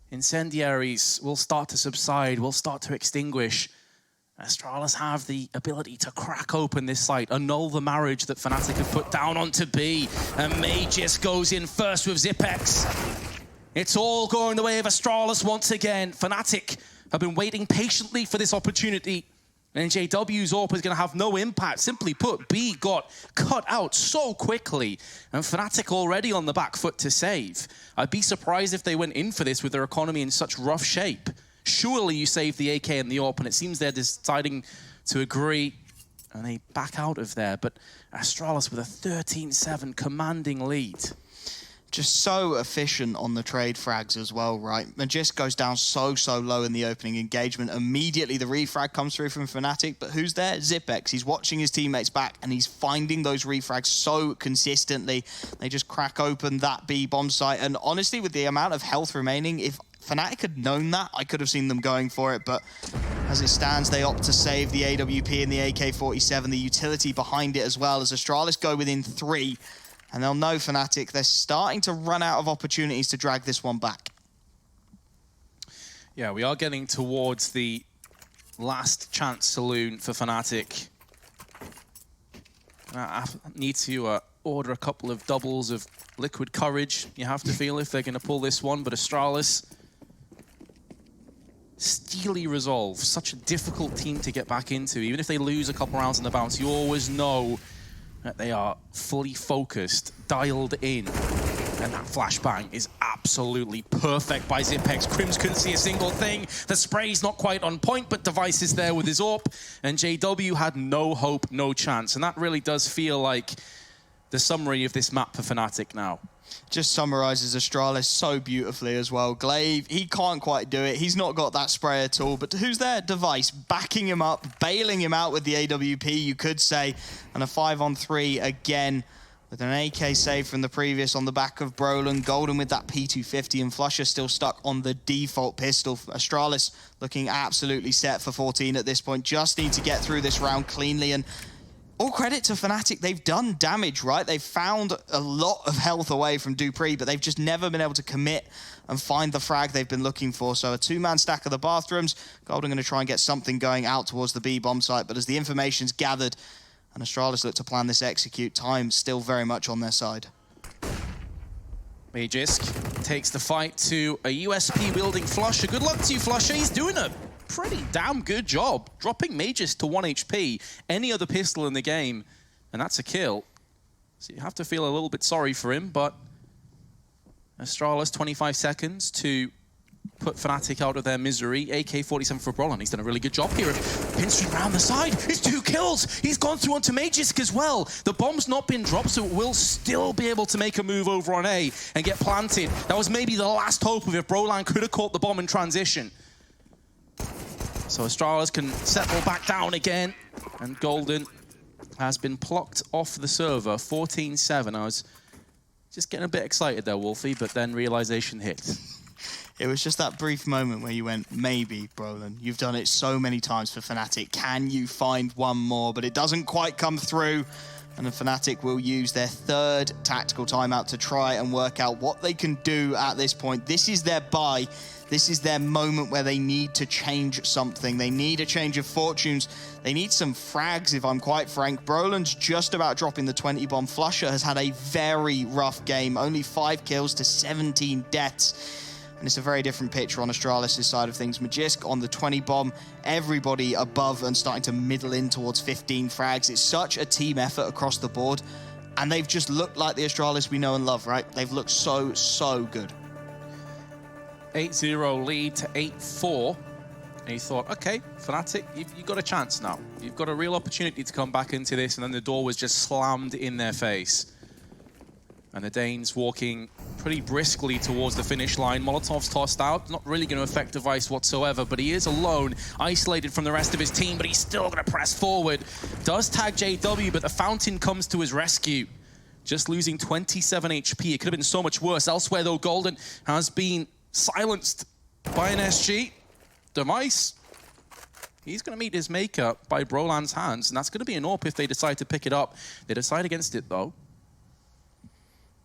incendiaries will start to subside, will start to extinguish. Astralis have the ability to crack open this site, annul the marriage that Fnatic have put down onto B, and Magus goes in first with Zipex. It's all going the way of Astralis once again. Fnatic have been waiting patiently for this opportunity, and JW's AWP is going to have no impact. Simply put, B got cut out so quickly, and Fnatic already on the back foot to save. I'd be surprised if they went in for this with their economy in such rough shape. Surely you save the AK and the AWP, and it seems they're deciding to agree, and they back out of there. But Astralis with a 13-7 commanding lead. Just so efficient on the trade frags as well, right? Magist goes down so low in the opening engagement. Immediately the refrag comes through from Fnatic, but who's there? Zipex. He's watching his teammates back, and he's finding those refrags so consistently. They just crack open that B bomb site, and honestly, with the amount of health remaining, if Fnatic had known that, I could have seen them going for it, but as it stands, they opt to save the AWP and the AK-47, the utility behind it as well, as Astralis go within 3. And they'll know Fnatic, they're starting to run out of opportunities to drag this one back. Yeah, we are getting towards the last chance saloon for Fnatic. I need to order a couple of doubles of liquid courage, you have to feel, if they're going to pull this one. But Astralis, steely resolve, such a difficult team to get back into. Even if they lose a couple rounds on the bounce, you always know that they are fully focused, dialed in. And that flashbang is absolutely perfect by Zipex. Crims couldn't see a single thing. The spray's not quite on point, but Device is there with his AWP. And JW had no hope, no chance. And that really does feel like the summary of this map for Fnatic now. Just summarizes Astralis so beautifully as well. Glaive, he can't quite do it. He's not got that spray at all. But who's there? Device, backing him up, bailing him out with the AWP, you could say. And a 5-on-3 again with an AK save from the previous on the back of Brolin. Golden with that P250, and Flusher still stuck on the default pistol. Astralis looking absolutely set for 14 at this point. Just need to get through this round cleanly, and all credit to Fnatic, they've done damage, right? They've found a lot of health away from Dupree, but they've just never been able to commit and find the frag they've been looking for. So a 2-man stack of the bathrooms. Golden going to try and get something going out towards the B bomb site, but as the information's gathered and Astralis look to plan this execute, time still very much on their side. Magisk takes the fight to a USP wielding Flusher. Good luck to you, Flusher. He's doing a pretty damn good job, dropping Magisk to 1 HP, any other pistol in the game, and that's a kill. So you have to feel a little bit sorry for him, but Astralis, 25 seconds to put Fnatic out of their misery. AK-47 for Brolin. He's done a really good job here. Pinstream around the side. It's 2 kills. He's gone through onto Magisk as well. The bomb's not been dropped, so it will still be able to make a move over on A and get planted. That was maybe the last hope of if Brolin could have caught the bomb in transition. So Astralis can settle back down again, and Golden has been plucked off the server, 14-7. I was just getting a bit excited there, Wolfie, but then realization hit. It was just that brief moment where you went, maybe, Brolin. You've done it so many times for Fnatic. Can you find one more? But it doesn't quite come through. And then Fnatic will use their third tactical timeout to try and work out what they can do at this point. This is their buy. This is their moment where they need to change something. They need a change of fortunes. They need some frags, if I'm quite frank. Brolan's just about dropping the 20 bomb. Flusher has had a very rough game. Only 5 kills to 17 deaths. And it's a very different picture on Astralis' side of things. Magisk on the 20 bomb, everybody above and starting to middle in towards 15 frags. It's such a team effort across the board. And they've just looked like the Astralis we know and love, right? They've looked so, so good. 8-0 lead to 8-4. And he thought, okay, Fnatic, you've got a chance now. You've got a real opportunity to come back into this. And then the door was just slammed in their face. And the Danes walking pretty briskly towards the finish line. Molotov's tossed out, not really going to affect Device whatsoever, but he is alone, isolated from the rest of his team, but he's still going to press forward. Does tag JW, but the Fountain comes to his rescue. Just losing 27 HP. It could have been so much worse. Elsewhere, though, Golden has been silenced by an SG. Device, he's going to meet his maker by Brolan's hands, and that's going to be an AWP if they decide to pick it up. They decide against it, though.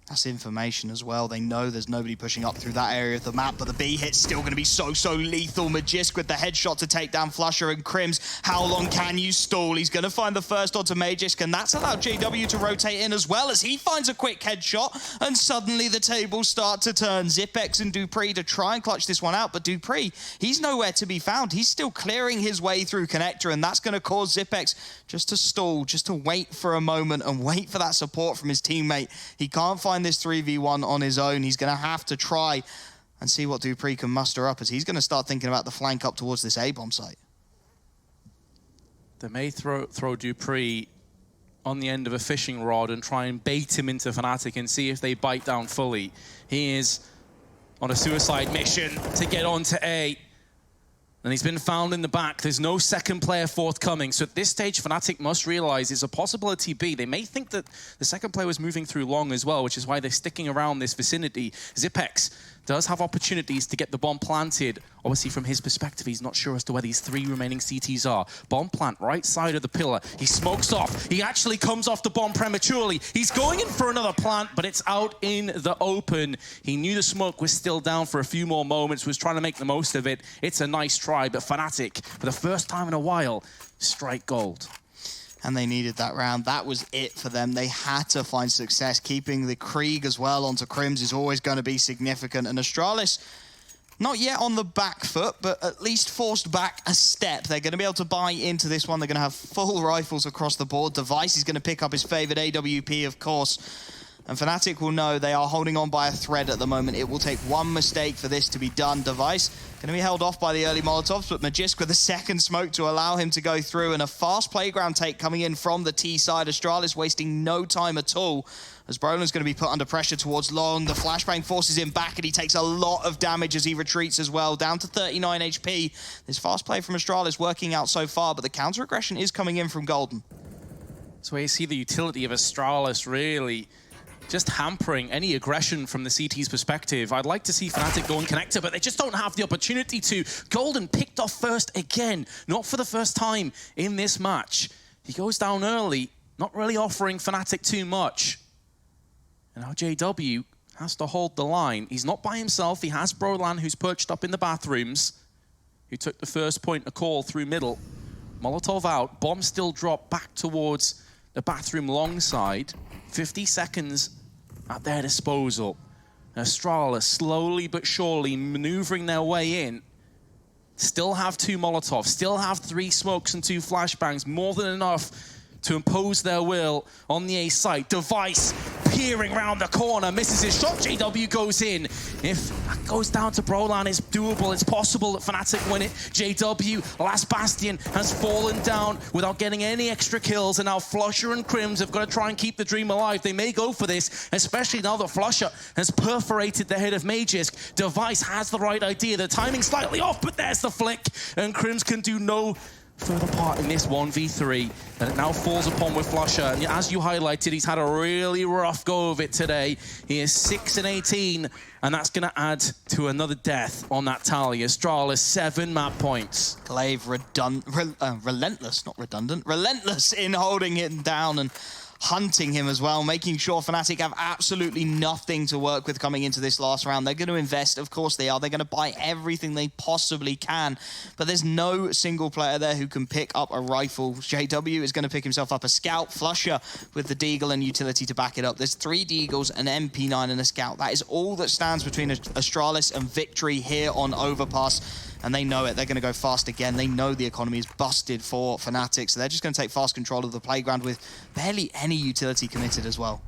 That's information as well. They know there's nobody pushing up through that area of the map, but the B hit's still going to be so lethal. Magisk with the headshot to take down Flusher and Crims. How long can you stall? He's going to find the first onto Magisk, and that's allowed JW to rotate in as well as he finds a quick headshot, and suddenly the tables start to turn. Zipex and dupreeh to try and clutch this one out, but dupreeh, he's nowhere to be found. He's still clearing his way through Connector, and that's going to cause Zipex just to stall, just to wait for a moment and wait for that support from his teammate. He can't find this 3v1 on his own. He's going to have to try and see what dupreeh can muster up, as he's going to start thinking about the flank up towards this A-bomb site. They may throw dupreeh on the end of a fishing rod and try and bait him into Fnatic and see if they bite down fully. He is on a suicide mission to get onto A. And he's been found in the back. There's no second player forthcoming. So at this stage, Fnatic must realize it's a possibility B. They may think that the second player was moving through long as well, which is why they're sticking around this vicinity. Zipex does have opportunities to get the bomb planted. Obviously, from his perspective, he's not sure as to where these 3 remaining CTs are. Bomb plant, right side of the pillar. He smokes off. He actually comes off the bomb prematurely. He's going in for another plant, but it's out in the open. He knew the smoke was still down for a few more moments, was trying to make the most of it. It's a nice try, but Fnatic, for the first time in a while, strike gold. And they needed that round. That was it for them. They had to find success. Keeping the Krieg as well onto Crims is always going to be significant. And Astralis, not yet on the back foot, but at least forced back a step. They're going to be able to buy into this one. They're going to have full rifles across the board. Device is going to pick up his favorite AWP, of course. And Fnatic will know they are holding on by a thread at the moment. It will take one mistake for this to be done. Device going to be held off by the early Molotovs, but Magisk with a second smoke to allow him to go through, and a fast playground take coming in from the T side. Astralis wasting no time at all, as Brolan's going to be put under pressure towards long. The flashbang forces him back, and he takes a lot of damage as he retreats as well, down to 39 HP. This fast play from Astralis working out so far, but the counter-aggression is coming in from Golden. So you see the utility of Astralis really just hampering any aggression from the CT's perspective. I'd like to see Fnatic go and connector, but they just don't have the opportunity to. Golden picked off first again, not for the first time in this match. He goes down early, not really offering Fnatic too much. And now JW has to hold the line. He's not by himself. He has Brolan, who's perched up in the bathrooms, who took the first point of call through middle. Molotov out, bomb still dropped back towards the bathroom long side. 50 seconds at their disposal. Astralis slowly but surely maneuvering their way in. Still have 2 Molotovs, still have 3 smokes and 2 flashbangs, more than enough to impose their will on the A site. Device peering round the corner, misses his shot. JW goes in. If that goes down to Brolan, it's doable. It's possible that Fnatic win it. JW, last bastion, has fallen down without getting any extra kills, and now Flusher and Crims have got to try and keep the dream alive. They may go for this, especially now that Flusher has perforated the head of Magisk. Device has the right idea. The timing's slightly off, but there's the flick, and Crims can do no further part in this 1v3 that it now falls upon with Flusher. And as you highlighted, he's had a really rough go of it today. He is 6-18, and that's going to add to another death on that tally. Astralis, 7 map points. Glaive relentless, not redundant, relentless in holding him down. And hunting him as well, making sure Fnatic have absolutely nothing to work with coming into this last round. They're going to invest, of course they are. They're going to buy everything they possibly can, but there's no single player there who can pick up a rifle. JW is going to pick himself up a scout, Flusher with the deagle and utility to back it up. There's 3 deagles, an MP9 and a scout. That is all that stands between Astralis and victory here on Overpass. And they know it. They're going to go fast again. They know the economy is busted for Fnatic, so they're just going to take fast control of the playground with barely any utility committed as well.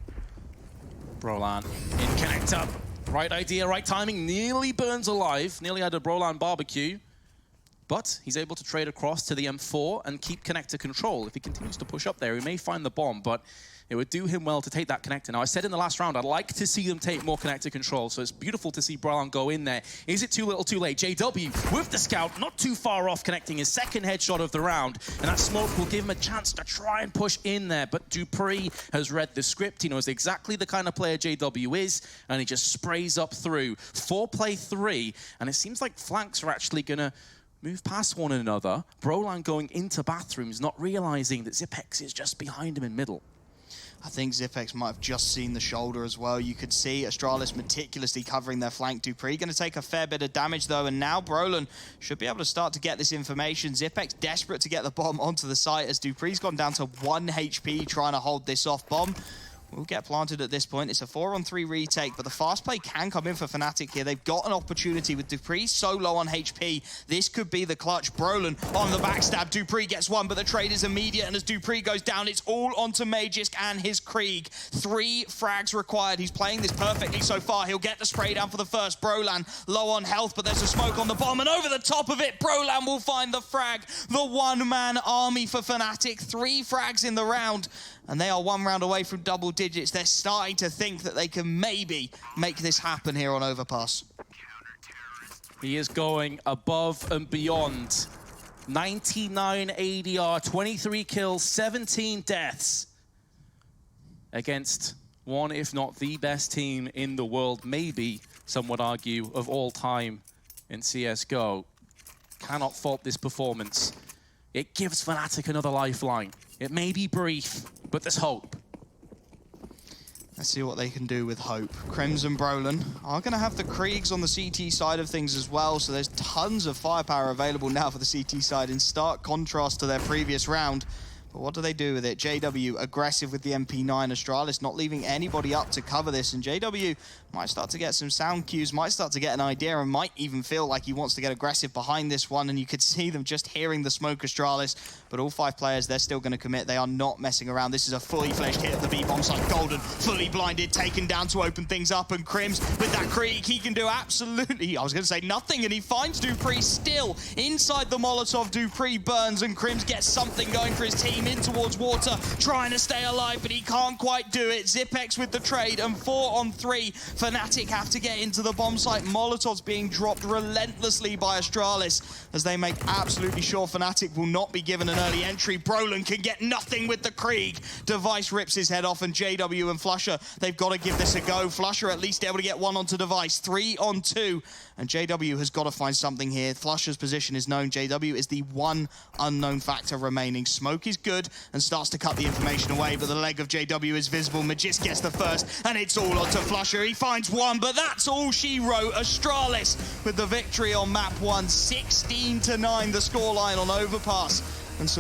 Brolan in connector. Right idea, right timing. Nearly burns alive. Nearly had a Brolan barbecue. But he's able to trade across to the M4 and keep connector control. If he continues to push up there, he may find the bomb, but it would do him well to take that connector. Now, I said in the last round, I'd like to see them take more connector control, so it's beautiful to see Brolan go in there. Is it too little, too late? JW with the scout, not too far off, connecting his second headshot of the round, and that smoke will give him a chance to try and push in there, but dupreeh has read the script. He knows exactly the kind of player JW is, and he just sprays up through. 4-play-3, and it seems like flanks are actually going to move past one another. Brolan going into bathrooms, not realizing that Zipex is just behind him in middle. I think Zipex might have just seen the shoulder as well. You could see Astralis meticulously covering their flank. dupreeh going to take a fair bit of damage though, and now Brolan should be able to start to get this information. Zipex desperate to get the bomb onto the site as dupreeh's gone down to 1 HP trying to hold this off. Bomb will get planted at this point. It's a 4-on-3 retake, but the fast play can come in for Fnatic here. They've got an opportunity with dupreeh so low on HP. This could be the clutch. Brolan on the backstab. dupreeh gets one, but the trade is immediate, and as dupreeh goes down, it's all onto Magisk and his Krieg. 3 frags required. He's playing this perfectly so far. He'll get the spray down for the first. Brolan low on health, but there's a smoke on the bomb, and over the top of it, Brolan will find the frag. The one-man army for Fnatic. 3 frags in the round, and they are 1 round away from double digits. They're starting to think that they can maybe make this happen here on Overpass. He is going above and beyond. 99 ADR, 23 kills, 17 deaths against one, if not the best team in the world, maybe, some would argue, of all time in CSGO. Cannot fault this performance. It gives Fnatic another lifeline. It may be brief, but there's hope. Let's see what they can do with hope. Crimson Brolan are going to have the Kriegs on the CT side of things as well, so there's tons of firepower available now for the CT side in stark contrast to their previous round. But what do they do with it? JW aggressive with the MP9. Astralis not leaving anybody up to cover this, and JW might start to get some sound cues, might start to get an idea, and might even feel like he wants to get aggressive behind this one, and you could see them just hearing the smoke. Astralis, but all 5 players, they're still going to commit. They are not messing around. This is a fully fledged hit of the B-bomb site. Golden fully blinded, taken down to open things up, and Crims with that Krieg, he can do absolutely, I was going to say nothing, and he finds dupreeh still inside the Molotov. dupreeh burns, and Crims gets something going for his team in towards water, trying to stay alive, but he can't quite do it. Zipex with the trade, and 4-on-3. Fnatic have to get into the bomb site. Molotovs being dropped relentlessly by Astralis as they make absolutely sure Fnatic will not be given an early entry. Brolan can get nothing with the Krieg. Device rips his head off, and JW and Flusher, they've got to give this a go. Flusher at least able to get 1 onto Device, 3-on-2, and JW has got to find something here. Flusher's position is known. JW is the one unknown factor remaining. Smoke is good and starts to cut the information away, but the leg of JW is visible. Magisk gets the first, and it's all onto Flusher. He finds 1, but that's all she wrote. Astralis with the victory on map 1, 16-9 the scoreline on Overpass. And so